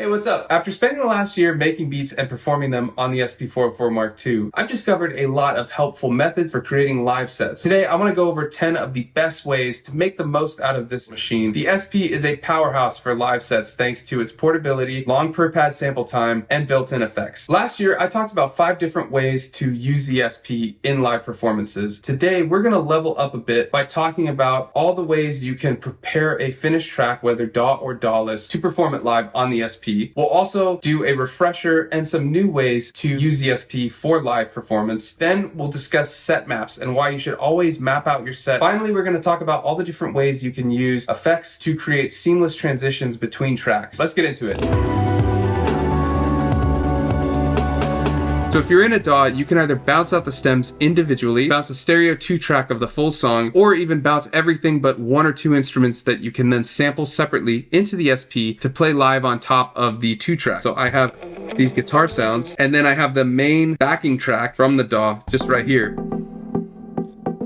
Hey, what's up? After spending the last year making beats and performing them on the SP404 MK2, I've discovered a lot of helpful methods for creating live sets. Today, I want to go over 10 of the best ways to make the most out of this machine. The SP is a powerhouse for live sets thanks to its portability, long per pad sample time, and built-in effects. Last year, I talked about 5 different ways to use the SP in live performances. Today, we're going to level up a bit by talking about all the ways you can prepare a finished track, whether DAW or Dawless, to perform it live on the SP. We'll also do a refresher and some new ways to use the SP for live performance. Then we'll discuss set maps and why you should always map out your set. Finally, we're going to talk about all the different ways you can use effects to create seamless transitions between tracks. Let's get into it. So if you're in a DAW, you can either bounce out the stems individually, bounce a stereo 2-track of the full song, or even bounce everything but 1 or 2 instruments that you can then sample separately into the SP to play live on top of the 2-track. So I have these guitar sounds, and then I have the main backing track from the DAW just right here.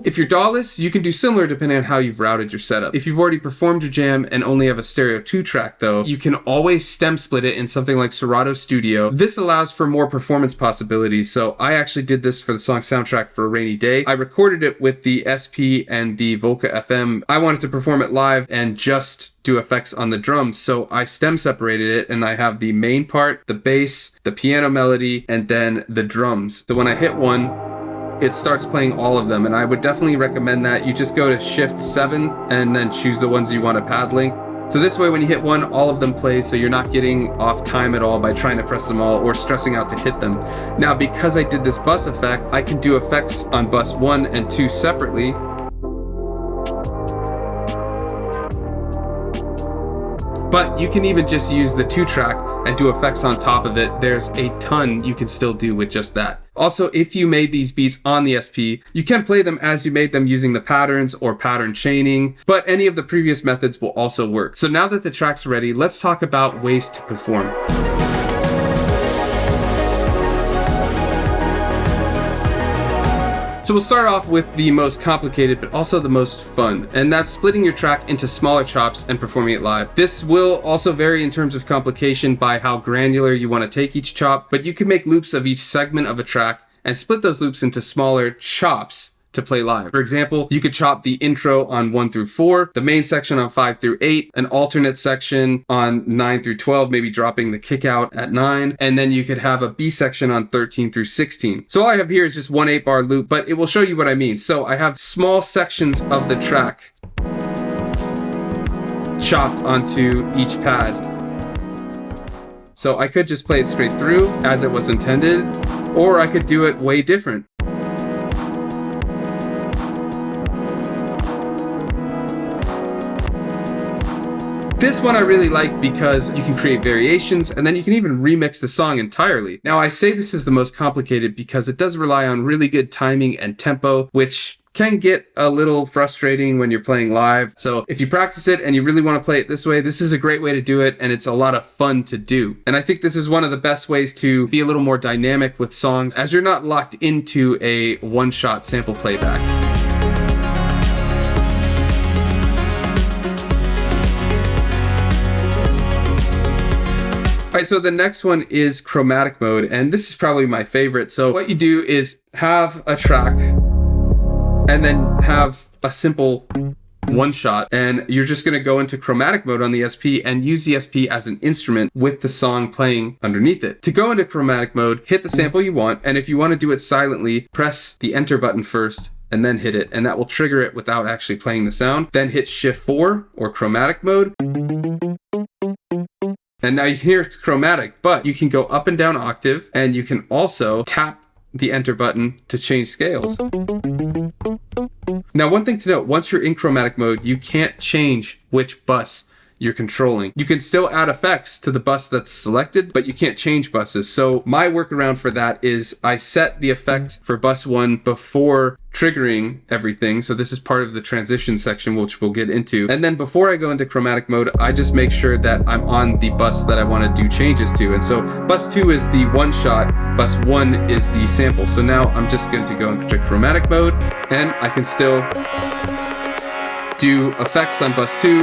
If you're DAWless, you can do similar depending on how you've routed your setup. If you've already performed your jam and only have a stereo 2-track though, you can always stem split it in something like Serato Studio. This allows for more performance possibilities, so I actually did this for the song Soundtrack for a Rainy Day. I recorded it with the SP and the Volca FM. I wanted to perform it live and just do effects on the drums, so I stem separated it, and I have the main part, the bass, the piano melody, and then the drums. So when I hit one, it starts playing all of them, and I would definitely recommend that you just go to Shift 7 and then choose the ones you want to pad link. So this way when you hit one, all of them play, so you're not getting off time at all by trying to press them all or stressing out to hit them. Now because I did this bus effect, I can do effects on bus 1 and 2 separately. But you can even just use the 2-track and do effects on top of it. There's a ton you can still do with just that. Also, if you made these beats on the SP, you can play them as you made them using the patterns or pattern chaining, but any of the previous methods will also work. So now that the track's ready, let's talk about ways to perform. So we'll start off with the most complicated, but also the most fun, and that's splitting your track into smaller chops and performing it live. This will also vary in terms of complication by how granular you want to take each chop, but you can make loops of each segment of a track and split those loops into smaller chops to play live. For example, you could chop the intro on 1 through 4, the main section on 5 through 8, an alternate section on 9 through 12, maybe dropping the kick out at 9, and then you could have a B section on 13 through 16. So all I have here is just one 8-bar loop, but it will show you what I mean. So I have small sections of the track chopped onto each pad. So I could just play it straight through as it was intended, or I could do it way different. This one I really like because you can create variations and then you can even remix the song entirely. Now I say this is the most complicated because it does rely on really good timing and tempo, which can get a little frustrating when you're playing live. So if you practice it and you really want to play it this way, this is a great way to do it, and it's a lot of fun to do. And I think this is one of the best ways to be a little more dynamic with songs, as you're not locked into a one-shot sample playback. All right, so the next one is Chromatic Mode, and this is probably my favorite. So what you do is have a track and then have a simple one shot, and you're just going to go into Chromatic Mode on the SP and use the SP as an instrument with the song playing underneath it. To go into Chromatic Mode, hit the sample you want, and if you want to do it silently, press the enter button first and then hit it, and that will trigger it without actually playing the sound. Then hit Shift 4 or Chromatic Mode. And now you hear it's chromatic, but you can go up and down octave, and you can also tap the enter button to change scales. Now, one thing to note, once you're in chromatic mode, you can't change which bus you're controlling. You can still add effects to the bus that's selected, but you can't change buses. So my workaround for that is I set the effect for bus 1 before triggering everything. So this is part of the transition section, which we'll get into. And then before I go into chromatic mode, I just make sure that I'm on the bus that I want to do changes to. And so bus 2 is the one shot, bus 1 is the sample. So now I'm just going to go into chromatic mode, and I can still do effects on bus 2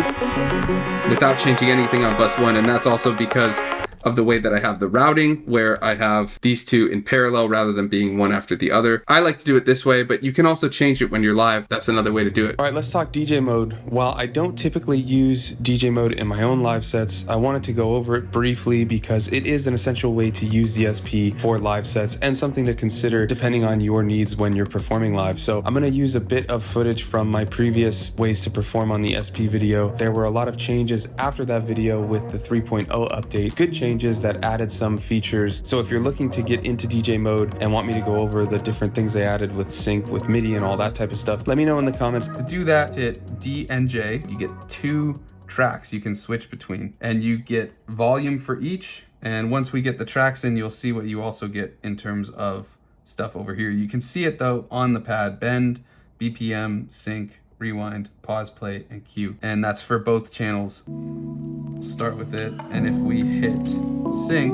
without changing anything on bus 1, and that's also because of the way that I have the routing, where I have these two in parallel rather than being one after the other. I like to do it this way, but you can also change it when you're live. That's another way to do it. All right, let's talk DJ mode. While I don't typically use DJ mode in my own live sets, I wanted to go over it briefly because it is an essential way to use the SP for live sets and something to consider depending on your needs when you're performing live. So I'm going to use a bit of footage from my previous ways to perform on the SP video. There were a lot of changes after that video with the 3.0 update, good changes that added some features. So if you're looking to get into DJ mode and want me to go over the different things they added with sync, with MIDI and all that type of stuff, let me know in the comments. To do that, hit D and J. You get 2 tracks you can switch between, and you get volume for each. And once we get the tracks in, you'll see what you also get in terms of stuff over here. You can see it though on the pad: bend, BPM, sync, rewind, pause, play, and cue. And that's for both channels. We'll start with it, and if we hit sync,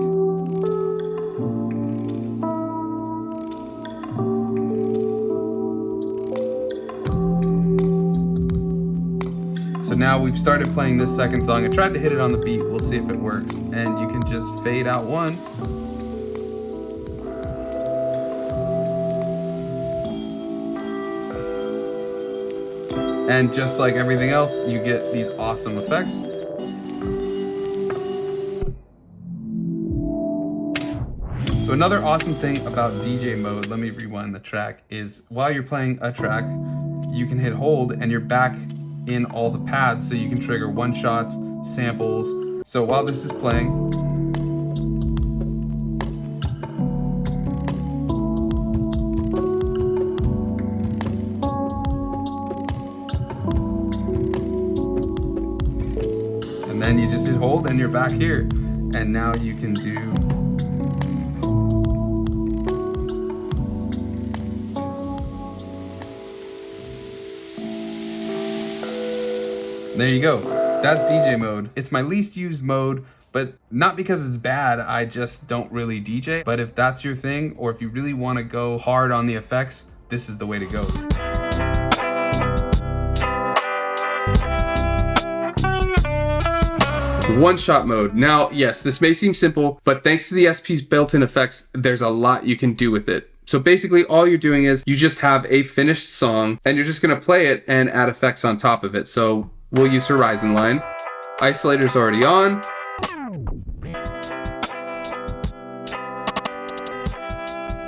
so now we've started playing this second song. I tried to hit it on the beat. We'll see if it works. And you can just fade out one. And just like everything else, you get these awesome effects. So another awesome thing about DJ mode, let me rewind the track, is while you're playing a track, you can hit hold and you're back in all the pads, so you can trigger one-shots, samples. So while this is playing, and then you just hit hold and you're back here. And now you can do there you go. That's DJ mode. It's my least used mode, but not because it's bad, I just don't really DJ. But if that's your thing, or if you really want to go hard on the effects, this is the way to go. One-shot mode. Now, yes, this may seem simple, but thanks to the SP's built-in effects, there's a lot you can do with it. So basically all you're doing is you just have a finished song and you're just gonna play it and add effects on top of it. So we'll use Horizon Line. Isolator's already on.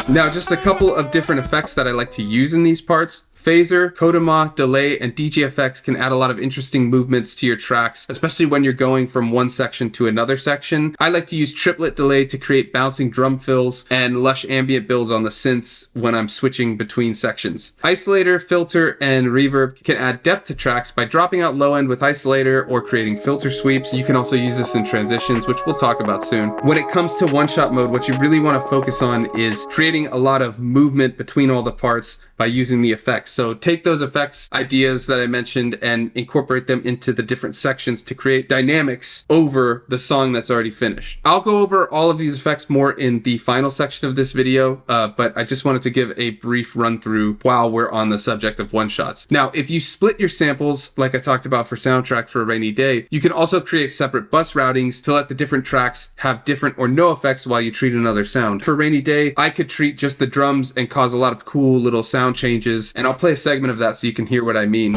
Now just a couple of different effects that I like to use in these parts. Phaser, Kodama, delay, and DGFX can add a lot of interesting movements to your tracks, especially when you're going from one section to another section. I like to use triplet delay to create bouncing drum fills and lush ambient builds on the synths when I'm switching between sections. Isolator, filter, and reverb can add depth to tracks by dropping out low end with isolator or creating filter sweeps. You can also use this in transitions, which we'll talk about soon. When it comes to one-shot mode, what you really want to focus on is creating a lot of movement between all the parts by using the effects. So take those effects ideas that I mentioned and incorporate them into the different sections to create dynamics over the song that's already finished. I'll go over all of these effects more in the final section of this video, but I just wanted to give a brief run through while we're on the subject of one-shots. Now, if you split your samples, like I talked about for Soundtrack for a Rainy Day, you can also create separate bus routings to let the different tracks have different or no effects while you treat another sound. For Rainy Day, I could treat just the drums and cause a lot of cool little sound changes, and I'll play a segment of that so you can hear what I mean.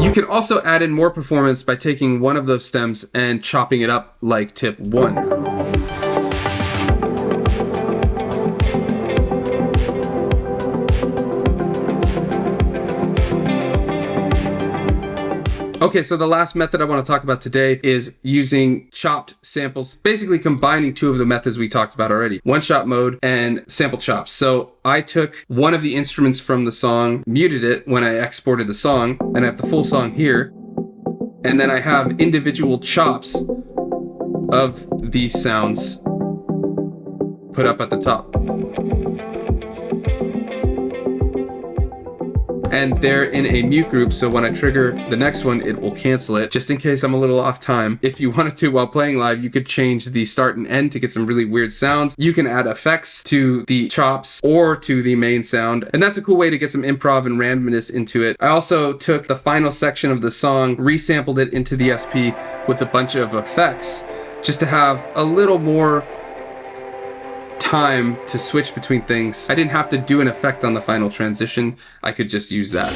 You can also add in more performance by taking one of those stems and chopping it up like tip 1. Okay, so the last method I want to talk about today is using chopped samples, basically combining two of the methods we talked about already, one-shot mode and sample chops. So I took one of the instruments from the song, muted it when I exported the song, and I have the full song here, and then I have individual chops of these sounds put up at the top. and they're in a mute group, so when I trigger the next one, it will cancel it, just in case I'm a little off time. If you wanted to while playing live, you could change the start and end to get some really weird sounds. You can add effects to the chops or to the main sound, and that's a cool way to get some improv and randomness into it. I also took the final section of the song, resampled it into the SP with a bunch of effects, just to have a little more time to switch between things. I didn't have to do an effect on the final transition. I could just use that.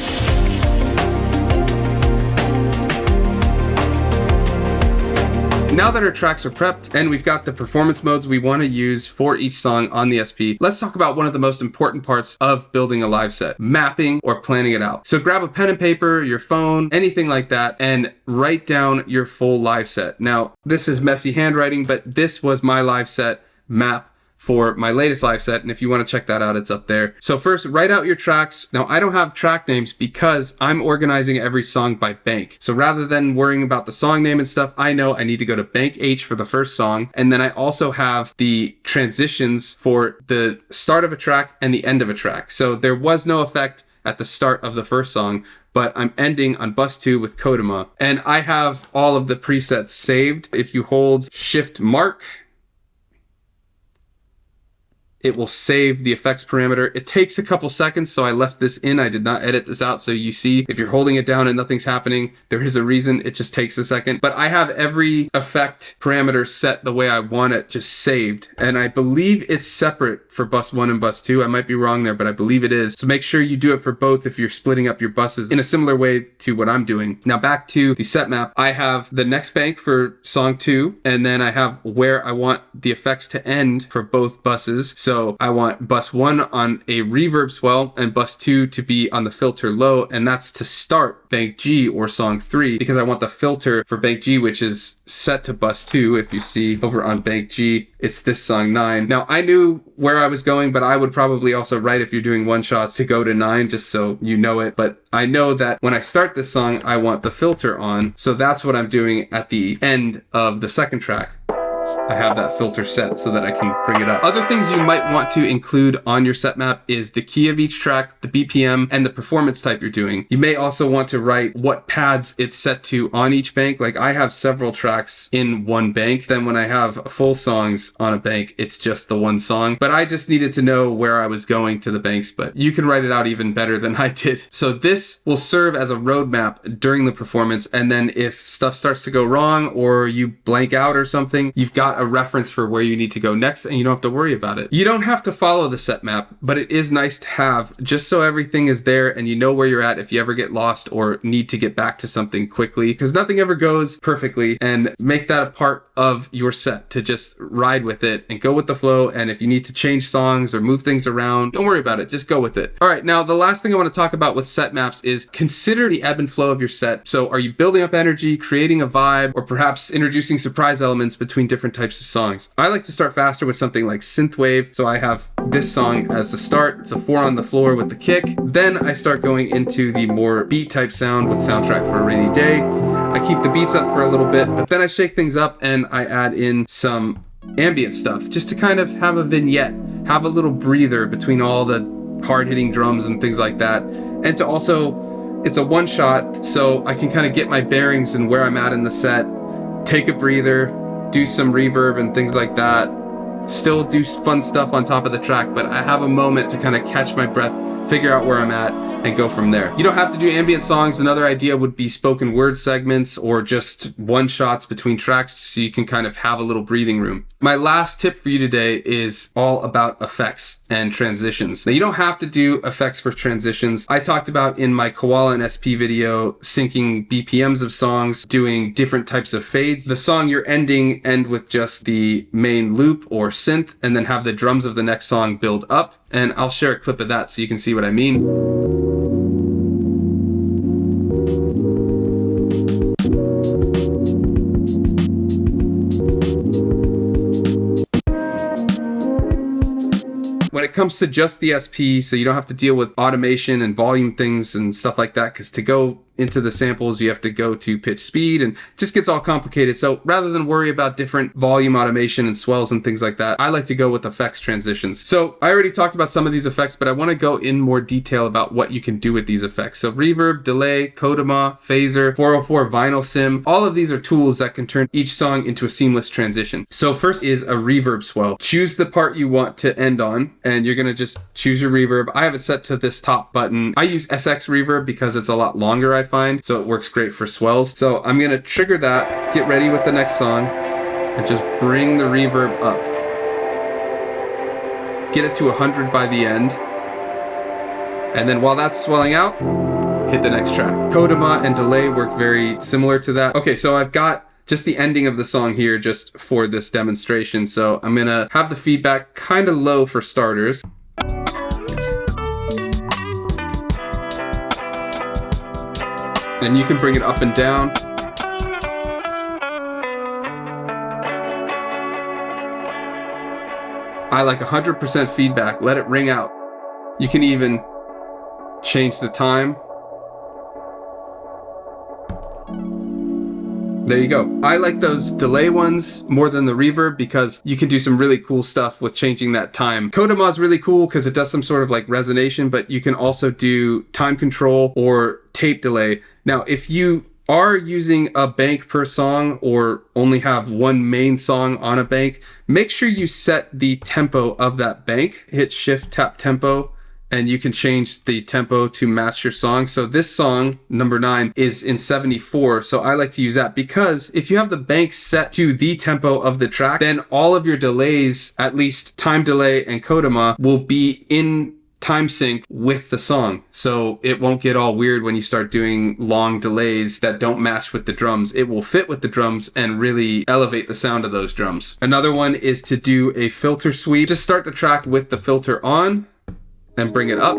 Now that our tracks are prepped and we've got the performance modes we want to use for each song on the SP, let's talk about one of the most important parts of building a live set: mapping or planning it out. So grab a pen and paper, your phone, anything like that, and write down your full live set. Now, this is messy handwriting, but this was my live set map for my latest live set, and if you want to check that out, it's up there. So first, write out your tracks. Now, I don't have track names because I'm organizing every song by bank. So rather than worrying about the song name and stuff, I know I need to go to bank H for the first song, and then I also have the transitions for the start of a track and the end of a track. So there was no effect at the start of the first song, but I'm ending on bus 2 with Kodama, and I have all of the presets saved. If you hold Shift Mark, it will save the effects parameter. It takes a couple seconds, so I left this in. I did not edit this out, so you see if you're holding it down and nothing's happening, there is a reason. It just takes a second. But I have every effect parameter set the way I want it, just saved. And I believe it's separate for bus 1 and bus 2. I might be wrong there, but I believe it is. So make sure you do it for both if you're splitting up your buses in a similar way to what I'm doing. Now back to the set map. I have the next bank for song 2, and then I have where I want the effects to end for both buses. So I want bus 1 on a reverb swell and bus 2 to be on the filter low, and that's to start bank G or song 3, because I want the filter for bank G, which is set to bus 2. If you see over on bank G, it's this song 9. Now I knew where I was going, but I would probably also write, if you're doing one shots, to go to 9 just so you know it. But I know that when I start this song, I want the filter on, so that's what I'm doing at the end of the second track. I have that filter set so that I can bring it up. Other things you might want to include on your set map is the key of each track, the BPM, and the performance type you're doing. You may also want to write what pads it's set to on each bank. Like I have several tracks in one bank. Then when I have full songs on a bank, it's just the one song. But I just needed to know where I was going to the banks, but you can write it out even better than I did. So this will serve as a roadmap during the performance. And then if stuff starts to go wrong or you blank out or something, you've got a reference for where you need to go next, and you don't have to worry about it. You don't have to follow the set map, but it is nice to have, just so everything is there and you know where you're at if you ever get lost or need to get back to something quickly, because nothing ever goes perfectly. And make that a part of your set, to just ride with it and go with the flow. And if you need to change songs or move things around, don't worry about it, just go with it. All right, now the last thing I want to talk about with set maps is consider the ebb and flow of your set. So are you building up energy, creating a vibe, or perhaps introducing surprise elements between different types of songs? I like to start faster with something like synthwave. So I have this song as the start. It's a 4 on the floor with the kick. Then I start going into the more beat type sound with Soundtrack for a Rainy Day. I keep the beats up for a little bit, but then I shake things up and I add in some ambient stuff just to kind of have a vignette, have a little breather between all the hard-hitting drums and things like that. And to also, it's a one shot, so I can kind of get my bearings and where I'm at in the set, take a breather, do some reverb and things like that, still do fun stuff on top of the track, but I have a moment to kind of catch my breath, figure out where I'm at, and go from there. You don't have to do ambient songs. Another idea would be spoken word segments or just one shots between tracks, so you can kind of have a little breathing room. My last tip for you today is all about effects and transitions. Now, you don't have to do effects for transitions. I talked about in my Koala and SP video syncing BPMs of songs, doing different types of fades. The song you're ending end with just the main loop or synth, and then have the drums of the next song build up. And I'll share a clip of that so you can see what I mean. When it comes to just the SP, so you don't have to deal with automation and volume things and stuff like that, because to go into the samples, you have to go to pitch speed, and it just gets all complicated. So rather than worry about different volume automation and swells and things like that, I like to go with effects transitions. So I already talked about some of these effects, but I want to go in more detail about what you can do with these effects. So reverb, delay, Kodama, phaser, 404 vinyl sim, all of these are tools that can turn each song into a seamless transition. So first is a reverb swell. Choose the part you want to end on, and you're going to just choose your reverb. I have it set to this top button. I use SX reverb because it's a lot longer, I find, so it works great for swells. So I'm going to trigger that, get ready with the next song, and just bring the reverb up. Get it to 100 by the end. And then while that's swelling out, hit the next track. Kodama and delay work very similar to that. Okay, so I've got just the ending of the song here just for this demonstration. So I'm gonna have the feedback kind of low for starters. Then you can bring it up and down. I like 100% feedback. Let it ring out. You can even change the time. There you go. I like those delay ones more than the reverb because you can do some really cool stuff with changing that time. Kodama is really cool because it does some sort of like resonation, but you can also do time control or tape delay. Now, if you are using a bank per song or only have one main song on a bank, make sure you set the tempo of that bank. Hit Shift, tap tempo, and you can change the tempo to match your song. So this song, number 9, is in 74. So I like to use that because if you have the bank set to the tempo of the track, then all of your delays, at least time delay and Kodama, will be in time sync with the song. So it won't get all weird when you start doing long delays that don't match with the drums. It will fit with the drums and really elevate the sound of those drums. Another one is to do a filter sweep. Just start the track with the filter on and bring it up.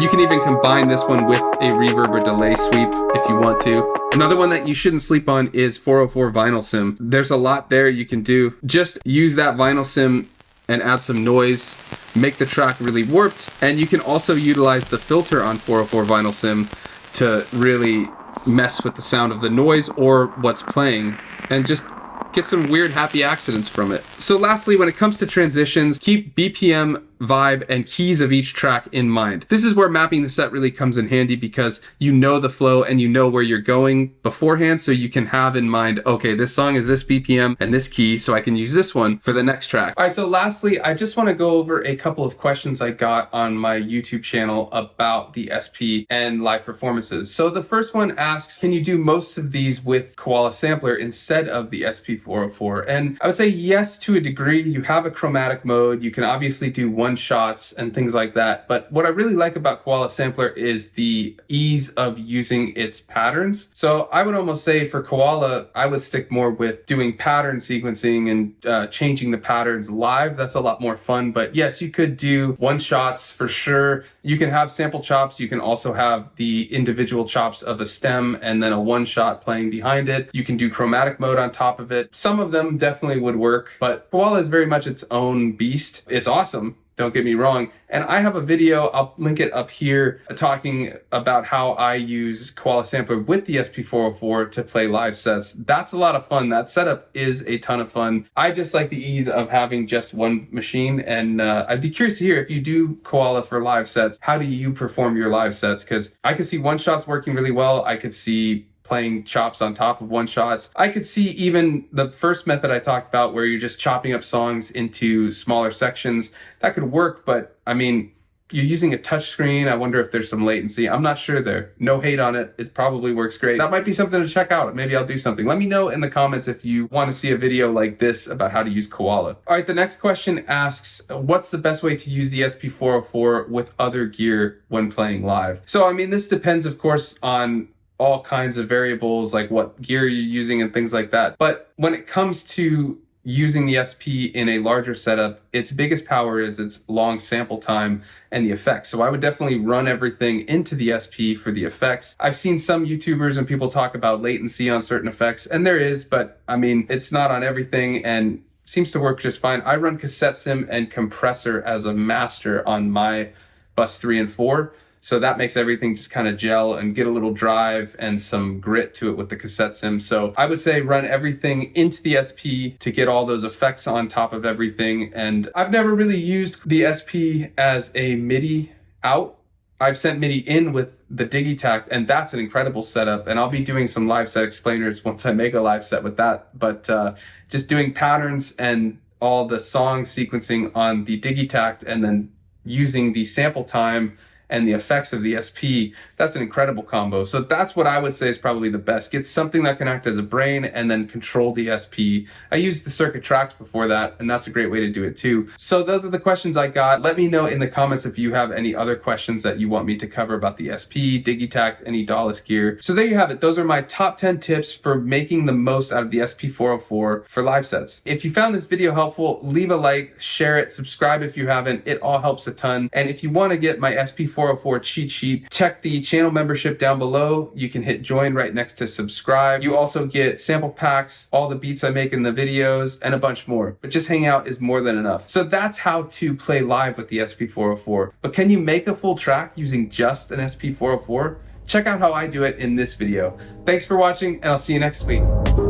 You can even combine this one with a reverb or delay sweep if you want to. Another one that you shouldn't sleep on is 404 vinyl sim. There's a lot there you can do. Just use that vinyl sim and add some noise, make the track really warped, and you can also utilize the filter on 404 vinyl sim to really mess with the sound of the noise or what's playing and just get some weird happy accidents from it. So lastly, when it comes to transitions, keep BPM, vibe, and keys of each track in mind. This is where mapping the set really comes in handy because you know the flow and you know where you're going beforehand, so you can have in mind, okay, this song is this BPM and this key, so I can use this one for the next track. All right, so lastly, I just want to go over a couple of questions I got on my YouTube channel about the SP and live performances. So the first one asks, can you do most of these with Koala Sampler instead of the SP404? And I would say yes, to a degree. You have a chromatic mode. You can obviously do one shots and things like that. But what I really like about Koala Sampler is the ease of using its patterns. So I would almost say for Koala, I would stick more with doing pattern sequencing and changing the patterns live. That's a lot more fun. But yes, you could do one shots for sure. You can have sample chops. You can also have the individual chops of a stem and then a one shot playing behind it. You can do chromatic mode on top of it. Some of them definitely would work, but Koala is very much its own beast. It's awesome. Don't get me wrong. And I have a video, I'll link it up here, talking about how I use Koala Sampler with the SP404 to play live sets. That's a lot of fun. That setup is a ton of fun. I just like the ease of having just one machine. And I'd be curious to hear, if you do Koala for live sets, how do you perform your live sets? Because I could see one shots working really well. I could see playing chops on top of one shots. I could see even the first method I talked about where you're just chopping up songs into smaller sections. That could work, but I mean, you're using a touch screen. I wonder if there's some latency. I'm not sure there. No hate on it. It probably works great. That might be something to check out. Maybe I'll do something. Let me know in the comments if you want to see a video like this about how to use Koala. All right, the next question asks, what's the best way to use the SP404 with other gear when playing live? So, I mean, this depends, of course, on all kinds of variables like what gear you're using and things like that. But when it comes to using the SP in a larger setup, its biggest power is its long sample time and the effects. So I would definitely run everything into the SP for the effects. I've seen some YouTubers and people talk about latency on certain effects, and there is, but I mean, it's not on everything and seems to work just fine. I run cassette sim and compressor as a master on my bus 3 and 4. So that makes everything just kind of gel and get a little drive and some grit to it with the cassette sim. So I would say run everything into the SP to get all those effects on top of everything. And I've never really used the SP as a MIDI out. I've sent MIDI in with the Digitact, and that's an incredible setup. And I'll be doing some live set explainers once I make a live set with that. But just doing patterns and all the song sequencing on the Digitact and then using the sample time and the effects of the SP, that's an incredible combo. So that's what I would say is probably the best. Get something that can act as a brain and then control the SP. I used the circuit tracks before that, and that's a great way to do it too. So those are the questions I got. Let me know in the comments if you have any other questions that you want me to cover about the SP, Digitact, any Dawless gear. So there you have it. Those are my top 10 tips for making the most out of the SP404 for live sets. If you found this video helpful, leave a like, share it, subscribe if you haven't. It all helps a ton. And if you want to get my SP404 cheat sheet, check the channel membership down below. You can hit join right next to subscribe. You also get sample packs, all the beats I make in the videos, and a bunch more. But just hang out is more than enough. So that's how to play live with the SP404. But can you make a full track using just an SP404? Check out how I do it in this video. Thanks for watching, and I'll see you next week.